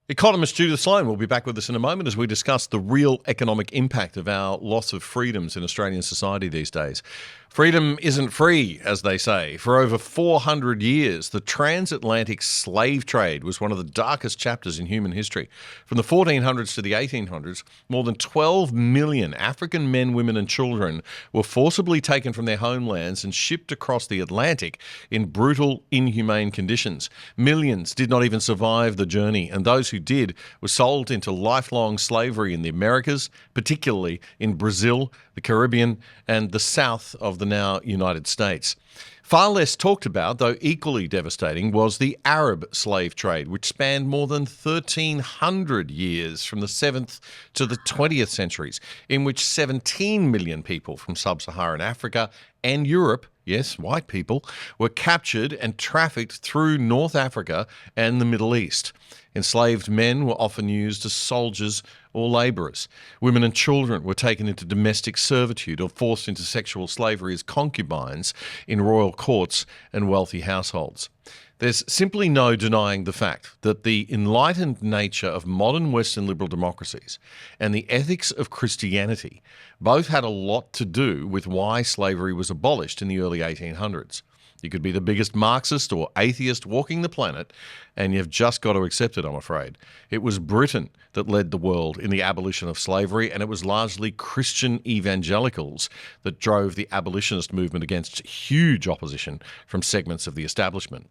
Economist Judith Sloan will be back with us in a moment as we discuss the real economic impact of our loss of freedoms in Australian society these days. Freedom isn't free, as they say. For over 400 years, the transatlantic slave trade was one of the darkest chapters in human history. From the 1400s to the 1800s, more than 12 million African men, women and children were forcibly taken from their homelands and shipped across the Atlantic in brutal, inhumane conditions. Millions did not even survive the journey, and those who did were sold into lifelong slavery in the Americas, particularly in Brazil, the Caribbean, and the south of the now United States. Far less talked about, though equally devastating, was the Arab slave trade, which spanned more than 1,300 years from the 7th to the 20th centuries, in which 17 million people from sub-Saharan Africa and Europe, yes, white people, were captured and trafficked through North Africa and the Middle East. Enslaved men were often used as soldiers or labourers. Women and children were taken into domestic servitude or forced into sexual slavery as concubines in royal courts and wealthy households. There's simply no denying the fact that the enlightened nature of modern Western liberal democracies and the ethics of Christianity both had a lot to do with why slavery was abolished in the early 1800s. You could be the biggest Marxist or atheist walking the planet, and you've just got to accept it, I'm afraid. It was Britain that led the world in the abolition of slavery, and it was largely Christian evangelicals that drove the abolitionist movement against huge opposition from segments of the establishment.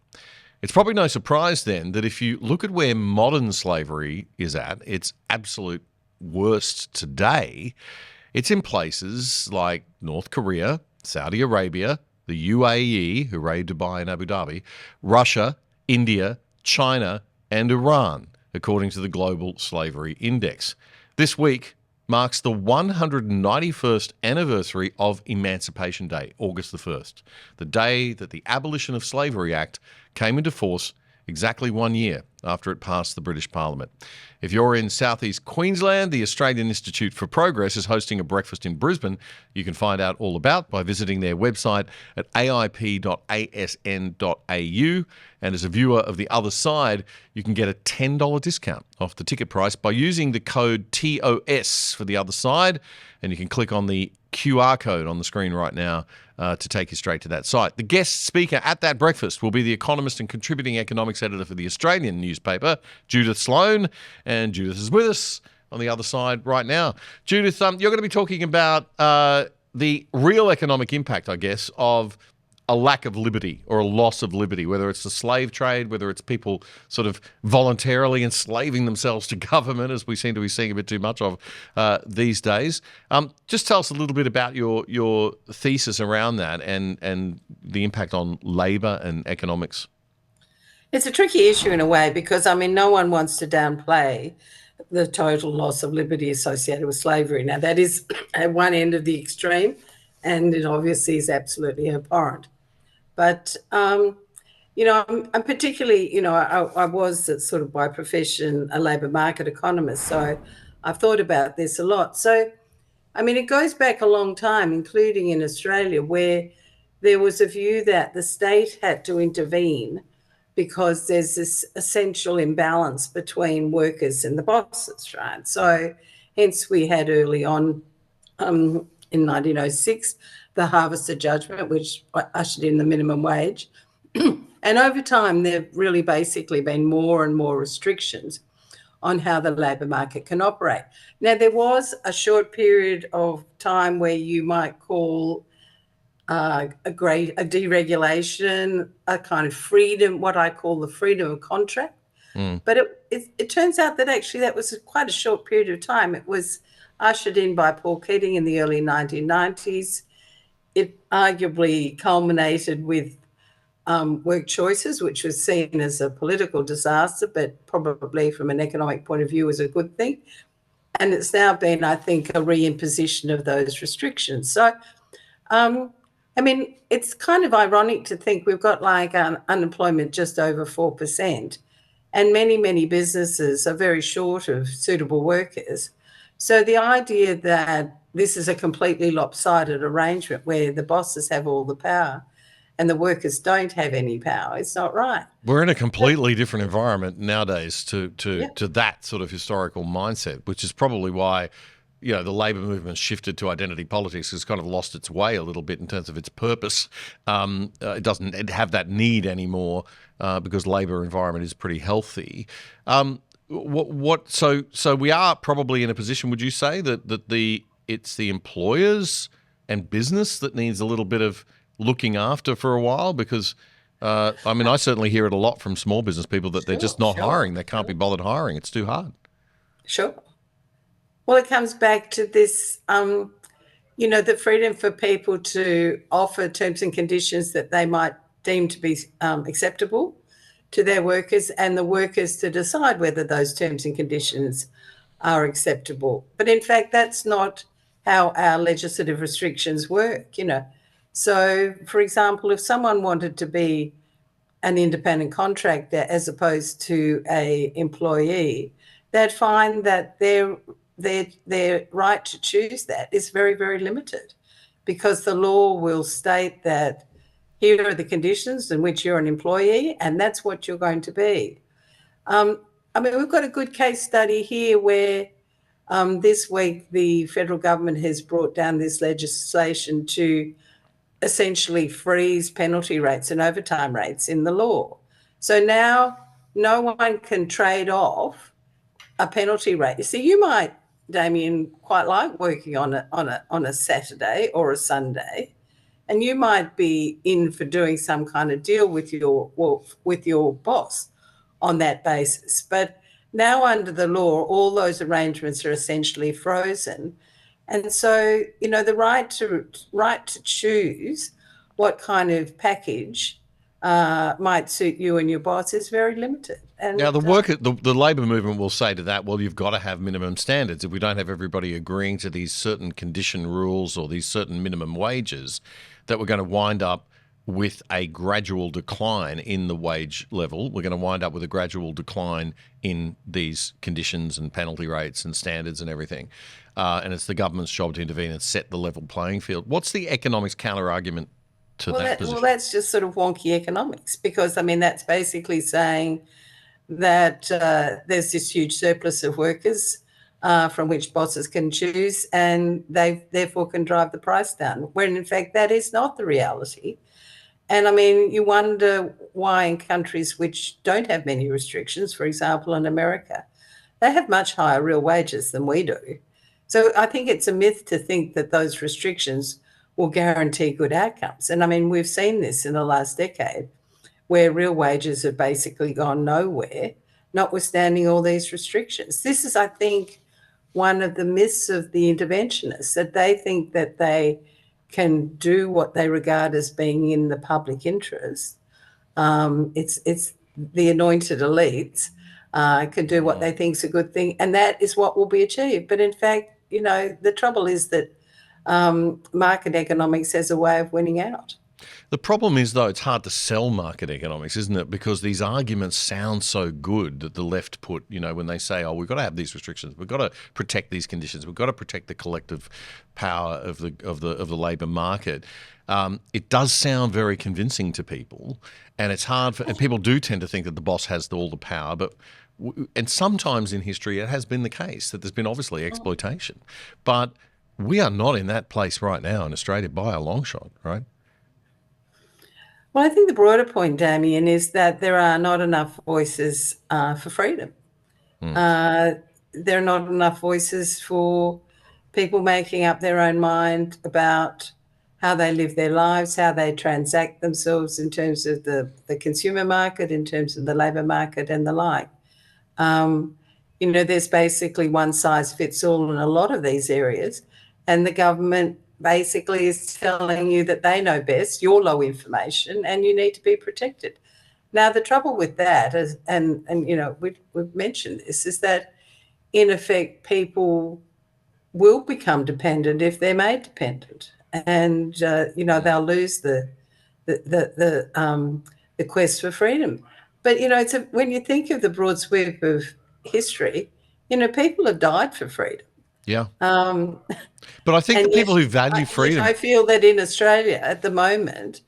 It's probably no surprise then that if you look at where modern slavery is at, its absolute worst today, it's in places like North Korea, Saudi Arabia, the UAE, hooray Dubai and Abu Dhabi, Russia, India, China, and Iran, according to the Global Slavery Index. This week marks the 191st anniversary of Emancipation Day, August the 1st, the day that the Abolition of Slavery Act came into force exactly 1 year after it passed the British Parliament. If you're in southeast Queensland, the Australian Institute for Progress is hosting a breakfast in Brisbane. You can find out all about by visiting their website at aip.asn.au. And as a viewer of The Other Side, you can get a $10 discount off the ticket price by using the code TOS for The Other Side. And you can click on the QR code on the screen right now to take you straight to that site. The guest speaker at that breakfast will be the economist and contributing economics editor for the Australian newspaper, Judith Sloan. And Judith is with us on the other side right now. Judith, you're going to be talking about the real economic impact, I guess, of a lack of liberty or a loss of liberty, whether it's the slave trade, whether it's people sort of voluntarily enslaving themselves to government, as we seem to be seeing a bit too much of these days. Just tell us a little bit about your thesis around that and the impact on labour and economics. It's a tricky issue in a way because, I mean, no one wants to downplay the total loss of liberty associated with slavery. Now, that is at one end of the extreme, and it obviously is absolutely abhorrent. But, I'm particularly, I was sort of by profession a labour market economist, so I've thought about this a lot. So, I mean, it goes back a long time, including in Australia, where there was a view that the state had to intervene because there's this essential imbalance between workers and the bosses, right? So hence we had early on in 1906, the Harvester Judgment, which ushered in the minimum wage. And over time, there have really basically been more and more restrictions on how the labour market can operate. Now, there was a short period of time where you might call a deregulation, a kind of freedom, what I call the freedom of contract. But it turns out that actually that was quite a short period of time. It was ushered in by Paul Keating in the early 1990s. It arguably culminated with work choices, which was seen as a political disaster, but probably from an economic point of view was a good thing. And it's now been, I think, a reimposition of those restrictions. So, I mean, it's kind of ironic to think we've got like unemployment just over 4%, and many, many businesses are very short of suitable workers. So the idea that this is a completely lopsided arrangement where the bosses have all the power and the workers don't have any power, it's not right. We're in a completely different environment nowadays to that sort of historical mindset, which is probably why, the Labor movement shifted to identity politics, has kind of lost its way a little bit in terms of its purpose. It doesn't have that need anymore because Labor environment is pretty healthy. So we are probably in a position, would you say, that it's the employers and business that needs a little bit of looking after for a while? Because I certainly hear it a lot from small business people that they're just not hiring. They can't be bothered hiring. It's too hard. Sure. Well, it comes back to this, the freedom for people to offer terms and conditions that they might deem to be acceptable to their workers, and the workers to decide whether those terms and conditions are acceptable. But in fact, that's not how our legislative restrictions work, So, for example, if someone wanted to be an independent contractor as opposed to an employee, they'd find that their right to choose that is very, very limited, because the law will state that here are the conditions in which you're an employee, and that's what you're going to be. We've got a good case study here where this week the federal government has brought down this legislation to essentially freeze penalty rates and overtime rates in the law. So now no one can trade off a penalty rate. You see, you might, Damien, quite like working on a Saturday or a Sunday, and you might be in for doing some kind of deal with your boss on that basis. But now under the law, all those arrangements are essentially frozen. And so, the right to choose what kind of package might suit you and your boss is very limited. And now, the Labor movement will say to that, well, you've got to have minimum standards. If we don't have everybody agreeing to these certain condition rules or these certain minimum wages, that we're going to wind up with a gradual decline in the wage level. We're going to wind up with a gradual decline in these conditions and penalty rates and standards and everything. And it's the government's job to intervene and set the level playing field. What's the economics counter-argument to that position? Well, that's just sort of wonky economics, because, that's basically saying that there's this huge surplus of workers from which bosses can choose, and they therefore can drive the price down, when in fact that is not the reality. And you wonder why in countries which don't have many restrictions, for example, in America, they have much higher real wages than we do. So I think it's a myth to think that those restrictions will guarantee good outcomes. And we've seen this in the last decade, where real wages have basically gone nowhere, notwithstanding all these restrictions. This is, I think, one of the myths of the interventionists, that they think that they can do what they regard as being in the public interest. It's the anointed elites can do what they think is a good thing, and that is what will be achieved. But in fact, the trouble is that market economics has a way of winning out. The problem is, though, it's hard to sell market economics, isn't it? Because these arguments sound so good that the left put, when they say, we've got to have these restrictions, we've got to protect these conditions, we've got to protect the collective power of the labour market. It does sound very convincing to people, and it's hard and people do tend to think that the boss has all the power, and sometimes in history it has been the case that there's been obviously exploitation. But we are not in that place right now in Australia by a long shot, right? Well, I think the broader point, Damien, is that there are not enough voices for freedom. There are not enough voices for people making up their own mind about how they live their lives, how they transact themselves in terms of the consumer market, in terms of the labour market and the like. There's basically one size fits all in a lot of these areas, and the government basically is telling you that they know best, you're low information, and you need to be protected. Now, the trouble with that is, and we've mentioned this, is that in effect people will become dependent if they're made dependent, and they'll lose the quest for freedom. But when you think of the broad sweep of history, people have died for freedom. Yeah. But I think the people who value freedom. I feel that in Australia at the moment,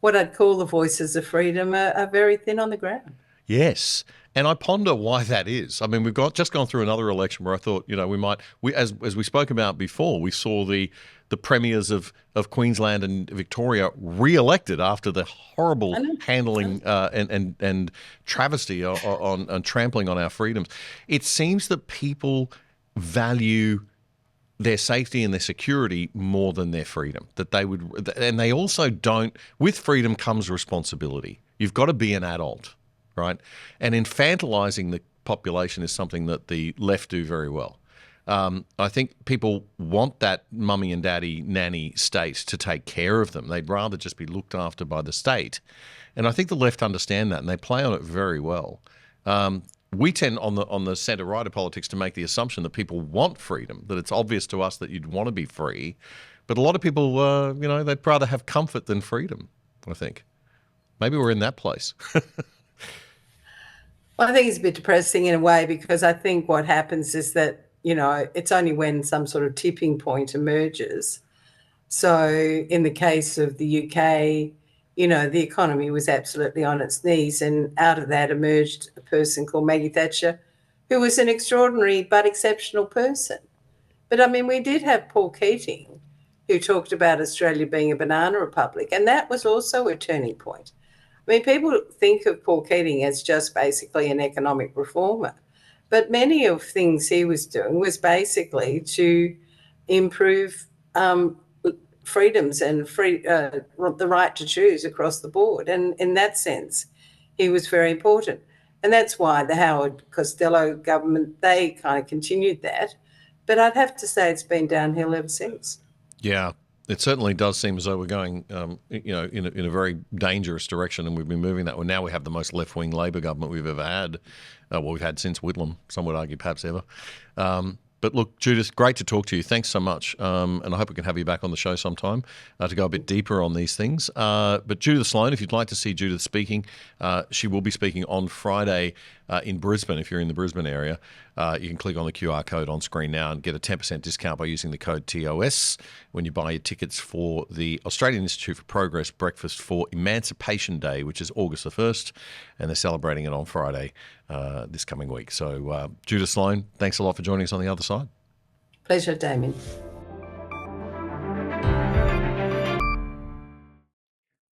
what I'd call the voices of freedom are very thin on the ground. Yes. And I ponder why that is. I mean, we've just gone through another election where I thought, as we spoke about before, we saw the premiers of Queensland and Victoria re-elected after the horrible handling and travesty on trampling on our freedoms. It seems that people value their safety and their security more than their freedom. And they also don't. With freedom comes responsibility. You've got to be an adult. Right? And infantilizing the population is something that the left do very well. I think people want that mummy and daddy nanny state to take care of them. They'd rather just be looked after by the state. And I think the left understand that, and they play on it very well. We tend on the centre-right of politics to make the assumption that people want freedom, that it's obvious to us that you'd want to be free. But a lot of people, they'd rather have comfort than freedom, I think. Maybe we're in that place. Well, I think it's a bit depressing in a way, because I think what happens is that, it's only when some sort of tipping point emerges. So in the case of the UK, the economy was absolutely on its knees, and out of that emerged a person called Maggie Thatcher, who was an extraordinary but exceptional person. But I mean, we did have Paul Keating, who talked about Australia being a banana republic, and that was also a turning point. I mean, people think of Paul Keating as just basically an economic reformer, but many of things he was doing was basically to improve freedoms and the right to choose across the board. And in that sense, he was very important. And that's why the Howard Costello government, they kind of continued that. But I'd have to say it's been downhill ever since. Yeah. It certainly does seem as though we're going, in a very dangerous direction, and we've been moving that way. Now we have the most left-wing Labor government we've ever had. We've had since Whitlam, some would argue perhaps ever. But look, Judith, great to talk to you. Thanks so much. And I hope we can have you back on the show sometime to go a bit deeper on these things. But Judith Sloan, if you'd like to see Judith speaking, she will be speaking on Friday in Brisbane. If you're in the Brisbane area, you can click on the QR code on screen now and get a 10% discount by using the code TOS when you buy your tickets for the Australian Institute for Progress Breakfast for Emancipation Day, which is August the 1st, and they're celebrating it on Friday this coming week. So Judith Sloan, thanks a lot for joining us on the other side. Pleasure, Damien.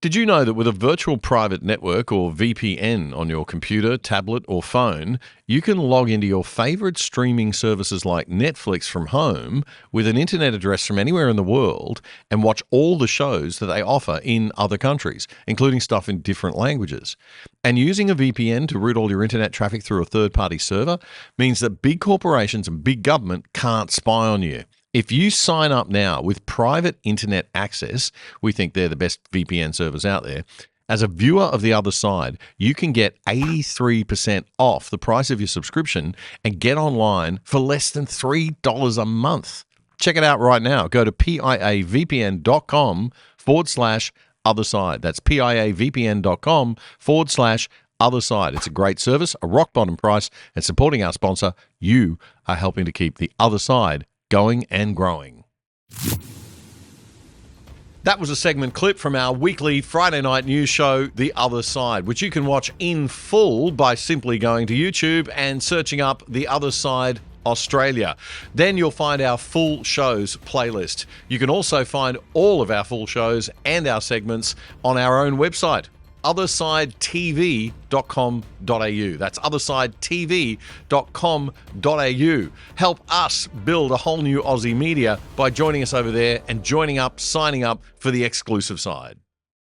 Did you know that with a virtual private network, or VPN, on your computer, tablet or phone, you can log into your favourite streaming services like Netflix from home with an internet address from anywhere in the world and watch all the shows that they offer in other countries, including stuff in different languages? And using a VPN to route all your internet traffic through a third-party server means that big corporations and big government can't spy on you. If you sign up now with private internet access, we think they're the best VPN servers out there, as a viewer of The Other Side, you can get 83% off the price of your subscription and get online for less than $3 a month. Check it out right now. Go to piavpn.com/otherside. That's piavpn.com/otherside. It's a great service, a rock bottom price, and supporting our sponsor, you are helping to keep The Other Side going and growing. That was a segment clip from our weekly Friday night news show, The Other Side, which you can watch in full by simply going to YouTube and searching up The Other Side Australia. Then you'll find our full shows playlist. You can also find all of our full shows and our segments on our own website, othersidetv.com.au. That's othersidetv.com.au. Help us build a whole new Aussie media by joining us over there and signing up for the exclusive side.